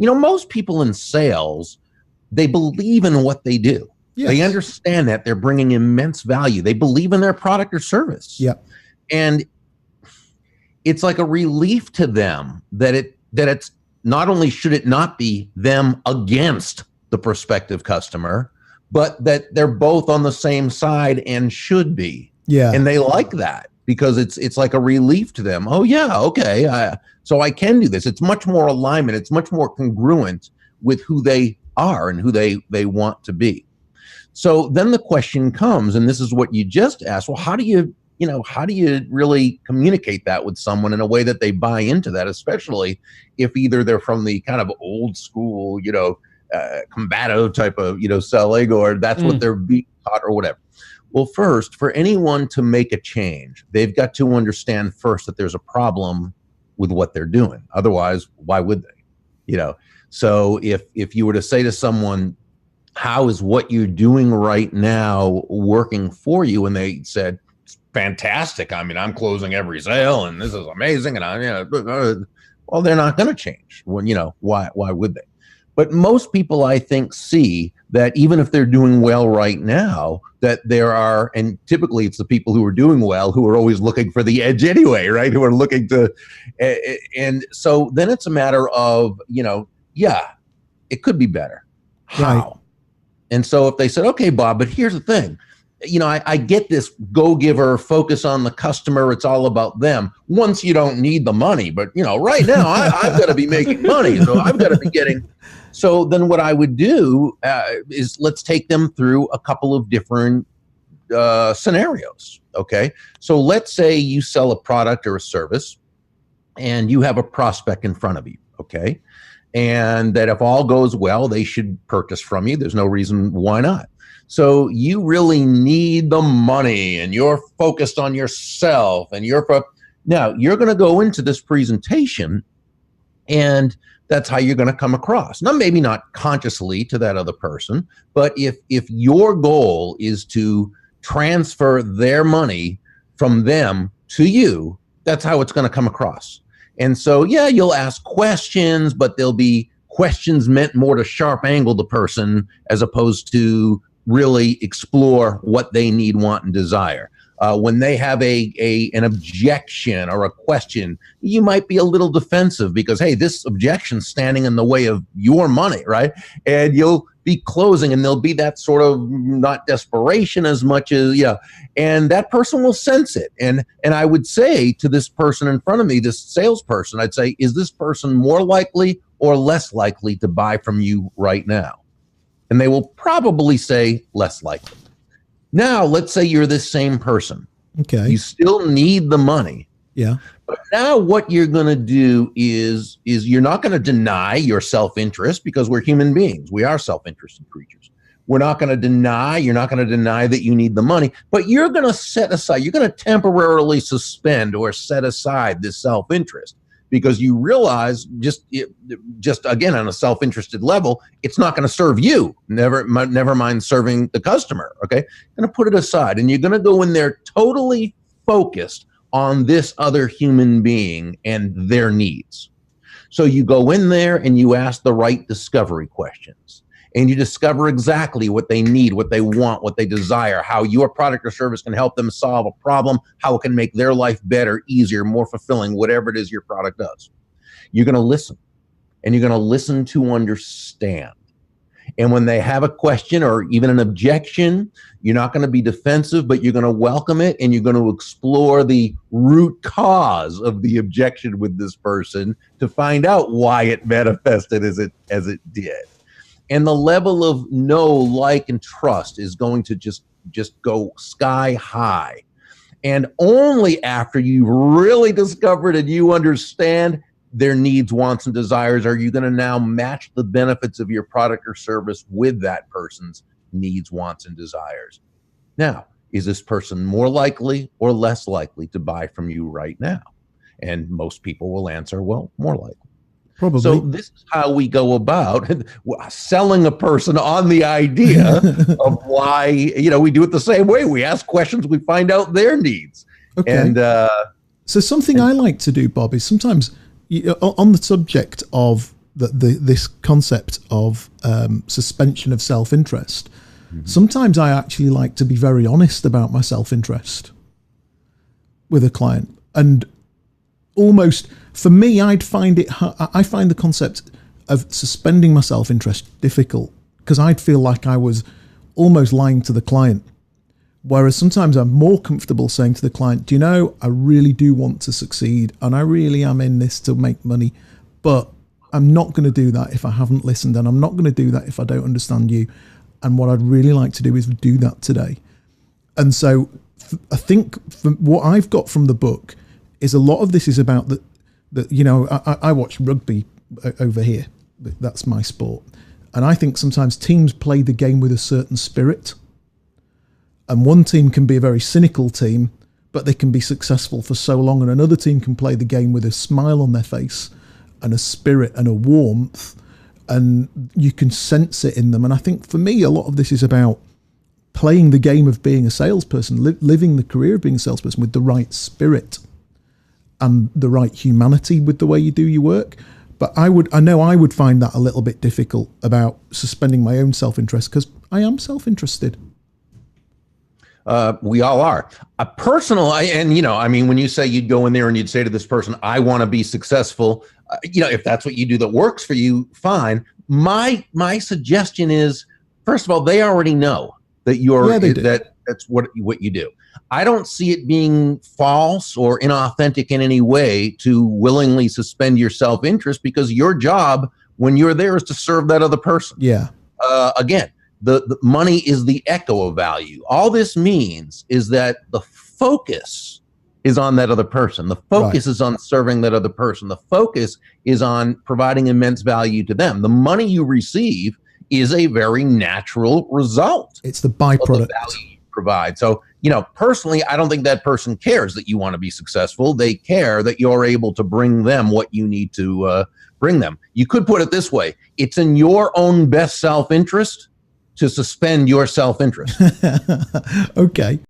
most people in sales, they believe in what they do. Yes. They understand that they're bringing immense value. They believe in their product or service. Yeah. And it's like a relief to them that it's not only should it not be them against the prospective customer, but that they're both on the same side and should be. Yeah. And they like that because it's like a relief to them. Oh yeah, okay. So I can do this. It's much more alignment. It's much more congruent with who they are and who they want to be. So then the question comes, and this is what you just asked. Well, how do you really communicate that with someone in a way that they buy into that, especially if either they're from the kind of old school, combative type of, selling, or that's what they're being taught or whatever. Well, first, for anyone to make a change, they've got to understand first that there's a problem with what they're doing. Otherwise, why would they? So if you were to say to someone, how is what you're doing right now working for you? And they said, it's fantastic. I mean, I'm closing every sale and this is amazing. And well, they're not going to change. When, why would they? But most people, I think, see that even if they're doing well right now, that there are, and typically it's the people who are doing well who are always looking for the edge anyway, right? Who are looking to, and so then it's a matter of, it could be better. How? Right. And so if they said, okay, Bob, but here's the thing, I get this go-giver focus on the customer. It's all about them. Once you don't need the money, but right now I've got to be making money. So I've got to be getting. So then what I would do is let's take them through a couple of different scenarios. Okay. So let's say you sell a product or a service and you have a prospect in front of you. Okay. And that if all goes well, they should purchase from you. There's no reason why not. So you really need the money and you're focused on yourself and now you're going to go into this presentation and that's how you're going to come across. Now, maybe not consciously to that other person, but if your goal is to transfer their money from them to you, that's how it's going to come across. And so, yeah, you'll ask questions, but they'll be questions meant more to sharp angle the person as opposed to really explore what they need, want, and desire. When they have an objection or a question, you might be a little defensive because, hey, this objection's standing in the way of your money, right? And you'll be closing, and there'll be that sort of not desperation as much as, and that person will sense it. And I would say to this person in front of me, this salesperson, I'd say, is this person more likely or less likely to buy from you right now? And they will probably say less likely. Now, let's say you're this same person. Okay. You still need the money. Yeah. But now what you're going to do is you're not going to deny your self-interest because we're human beings. We are self-interested creatures. You're not going to deny that you need the money, but you're going to set aside, you're going to temporarily suspend or set aside this self-interest because you realize just again, on a self-interested level, it's not going to serve you. Never mind serving the customer. Okay. Going to put it aside and you're going to go in there totally focused on this other human being and their needs. So you go in there and you ask the right discovery questions and you discover exactly what they need, what they want, what they desire, how your product or service can help them solve a problem, how it can make their life better, easier, more fulfilling, whatever it is your product does. You're going to listen and you're going to listen to understand. And when they have a question or even an objection, you're not going to be defensive, but you're going to welcome it and you're going to explore the root cause of the objection with this person to find out why it manifested as it did. And the level of know, like, and trust is going to just go sky high. And only after you've really discovered and you understand their needs, wants, and desires are you going to now match the benefits of your product or service with that person's needs, wants, and desires. Now, is this person more likely or less likely to buy from you right now? And most people will answer, well, more likely. Probably. So this is how we go about selling a person on the idea of why, we do it the same way. We ask questions, we find out their needs. Okay. And so something I like to do, Bob, is sometimes on the subject of this concept of suspension of self-interest. Mm-hmm. Sometimes I actually like to be very honest about my self-interest with a client, and almost for me, I find the concept of suspending my self-interest difficult, because I'd feel like I was almost lying to the client. Whereas sometimes I'm more comfortable saying to the client, do you know, I really do want to succeed and I really am in this to make money, but I'm not going to do that if I haven't listened, and I'm not going to do that if I don't understand you. And what I'd really like to do is do that today. And so I think from what I've got from the book is a lot of this is about that, you know, I watch rugby over here. That's my sport. And I think sometimes teams play the game with a certain spirit. And one team can be a very cynical team, but they can be successful for so long. And another team can play the game with a smile on their face and a spirit and a warmth. And you can sense it in them. And I think for me, a lot of this is about playing the game of being a salesperson, living the career of being a salesperson with the right spirit and the right humanity with the way you do your work. But I know I would find that a little bit difficult about suspending my own self-interest, because I am self-interested. We all are. And you know, I mean, when you say you'd go in there and you'd say to this person, I want to be successful, you know, if that's what you do that works for you, fine. My suggestion is, first of all, they already know that that's what you do. I don't see it being false or inauthentic in any way to willingly suspend your self-interest, because your job when you're there is to serve that other person. Yeah. Again, the money is the echo of value. All this means is that the focus is on that other person. The focus is on serving that other person. The focus is on providing immense value to them. The money you receive is a very natural result. It's the byproduct. Of the value you provide. So, you know, personally, I don't think that person cares that you want to be successful. They care that you're able to bring them what you need to bring them. You could put it this way. It's in your own best self-interest to suspend your self-interest. Okay.